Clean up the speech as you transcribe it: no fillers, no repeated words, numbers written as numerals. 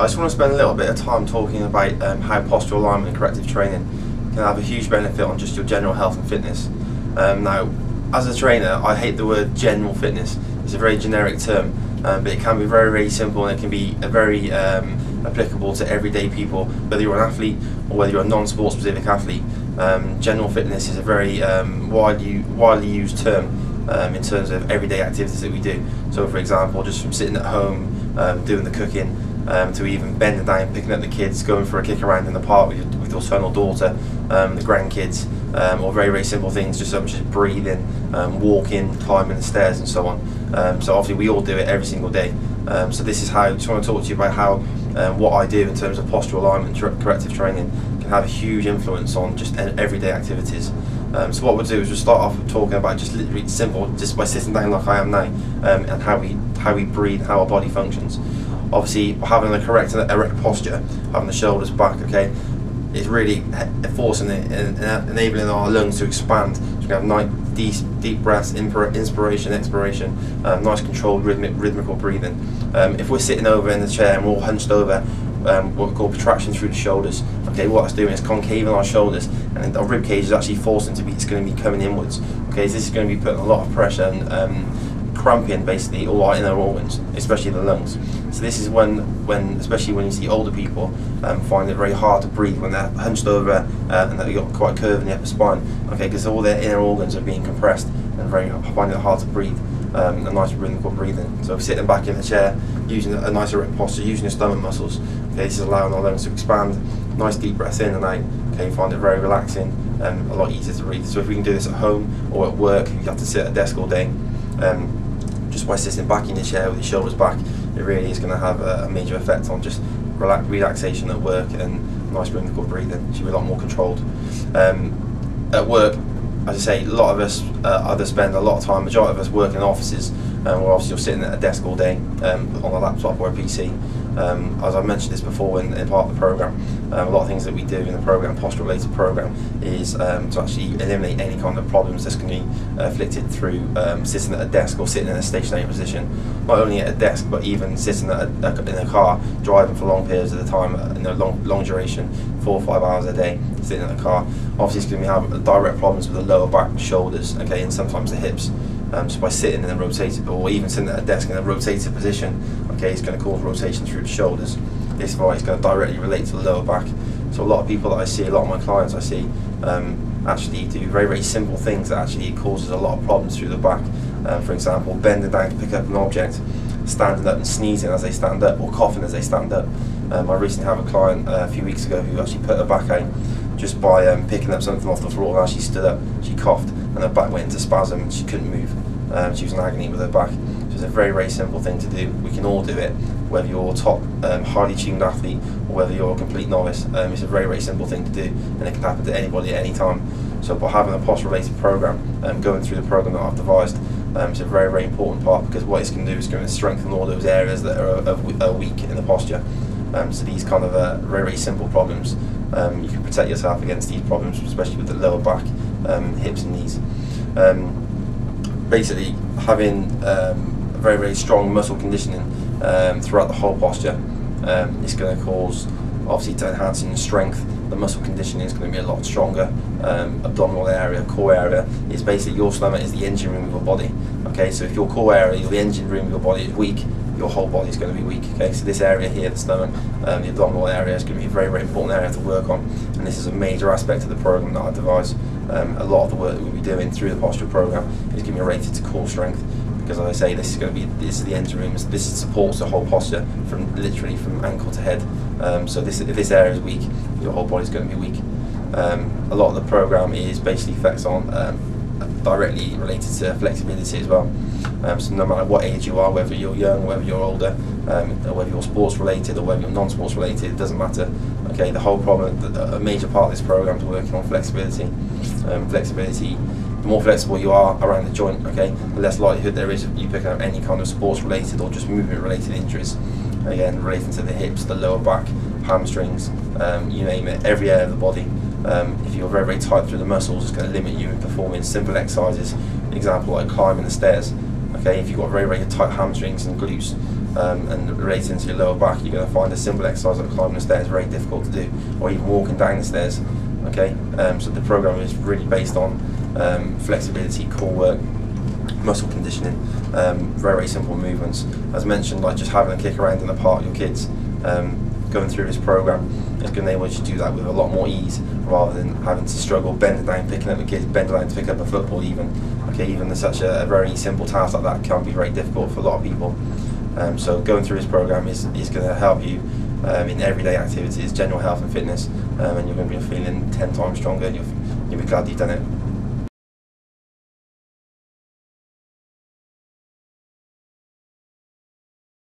I just want to spend a little bit of time talking about how postural alignment and corrective training can have a huge benefit on just your general health and fitness. Now, as a trainer, I hate the word general fitness. It's a very generic term, but it can be very, very simple, and it can be very applicable to everyday people, whether you're an athlete or whether you're a non-sport specific athlete. General fitness is a very widely used term in terms of everyday activities that we do. So for example, just from sitting at home doing the cooking, to even bending down, picking up the kids, going for a kick around in the park with your son or daughter, the grandkids, or very, very simple things just such as breathing, walking, climbing the stairs and so on. So obviously we all do it every single day. So this is how I just want to talk to you about how what I do in terms of postural alignment corrective training can have a huge influence on just everyday activities. So what we'll do is we'll start off with talking about just literally simple, just by sitting down like I am now, and how we breathe, how our body functions. Obviously, having a correct and erect posture, having the shoulders back, okay, is really forcing it and enabling our lungs to expand. So we have nice deep breaths, inspiration, expiration, nice controlled rhythmical breathing. If we're sitting over in the chair and we're all hunched over, what we call protraction through the shoulders. Okay, what that's doing is concaving our shoulders, and our rib cage is actually forcing it's going to be coming inwards. Okay, so this is going to be putting a lot of pressure and cramping basically all our inner organs, especially the lungs. So this is when especially when you see older people find it very hard to breathe when they're hunched over and they've got quite a curve in the upper spine. Okay, because all their inner organs are being compressed and finding it hard to breathe. A nice rhythmical breathing. So sitting back in the chair, using a nice erect posture, using your stomach muscles. Okay, this is allowing our lungs to expand. Nice deep breaths in and out. Okay, you find it very relaxing and a lot easier to breathe. So if we can do this at home or at work, you have to sit at a desk all day. Just by sitting back in your chair with your shoulders back, it really is going to have a major effect on just relaxation at work and nice rhythmical breathing. It should be a lot more controlled. At work, as I say, a lot of us either spend a lot of time, majority of us work in offices, where obviously you're sitting at a desk all day on a laptop or a PC. As I mentioned this before in part of the program, a lot of things that we do in the program, posture related program, is to actually eliminate any kind of problems that's going to be afflicted through sitting at a desk or sitting in a stationary position. Not only at a desk, but even sitting in a car, driving for long periods of the time, long duration, 4 or 5 hours a day, sitting in a car. Obviously it's going to have direct problems with the lower back, shoulders, okay, and sometimes the hips. Just by sitting in a rotated, or even sitting at a desk in a rotated position, okay, it's going to cause rotation through the shoulders. This is why it's going to directly relate to the lower back. So a lot of people that I see, a lot of my clients I see, actually do very, very simple things that actually causes a lot of problems through the back. For example, bending down to pick up an object, standing up and sneezing as they stand up, or coughing as they stand up. I recently had a client a few weeks ago who actually put her back out just by picking up something off the floor, and as she stood up, she coughed and her back went into spasm and she couldn't move. She was in agony with her back. So it's a very, very simple thing to do. We can all do it, whether you're a top, highly tuned athlete or whether you're a complete novice. It's a very, very simple thing to do, and it can happen to anybody at any time. So by having a posture related program, going through the program that I've devised, it's a very, very important part, because what it's going to do is going to strengthen all those areas that are weak in the posture. So these kind of very, very simple problems, you can protect yourself against these problems, especially with the lower back, hips and knees. Basically, having very, very strong muscle conditioning throughout the whole posture is going to cause, obviously, to enhancing strength. The muscle conditioning is going to be a lot stronger. Abdominal area, core area, is basically your stomach is the engine room of your body. Okay, so if your core area, the engine room of your body is weak, your whole body is going to be weak. Okay, so this area here, the stomach, the abdominal area, is going to be a very, very important area to work on, and this is a major aspect of the program that I devised. A lot of the work that we'll be doing through the posture program is going to be related to core strength, because as I say, this is the engine room. This supports the whole posture literally from ankle to head. So if this area is weak, your whole body is going to be weak. A lot of the program is basically effects on directly related to flexibility as well. So no matter what age you are, whether you're young, whether you're older, or whether you're sports related or whether you're non-sports related, it doesn't matter. Okay, the whole problem, a major part of this program is working on flexibility. Flexibility, the more flexible you are around the joint, okay, the less likelihood there is of you picking up any kind of sports related or just movement related injuries. Again, relating to the hips, the lower back, hamstrings, you name it, every area of the body. If you're very, very tight through the muscles, it's going to limit you in performing simple exercises. An example like climbing the stairs. Okay, if you've got very, very tight hamstrings and glutes, and relating to your lower back, you're going to find a simple exercise like climbing the stairs very difficult to do, or even walking down the stairs. Okay, so the program is really based on flexibility, core work, muscle conditioning, very simple movements. As mentioned, like just having a kick around in the park, your kids, going through this program is going to enable you to do that with a lot more ease, rather than having to struggle bending down, picking up the kids, bending down to pick up a football even. Okay, even such a very simple task like that can be very difficult for a lot of people. So going through this program is going to help you in everyday activities, general health and fitness, and you're going to be feeling 10 times stronger. You'll be glad you've done it.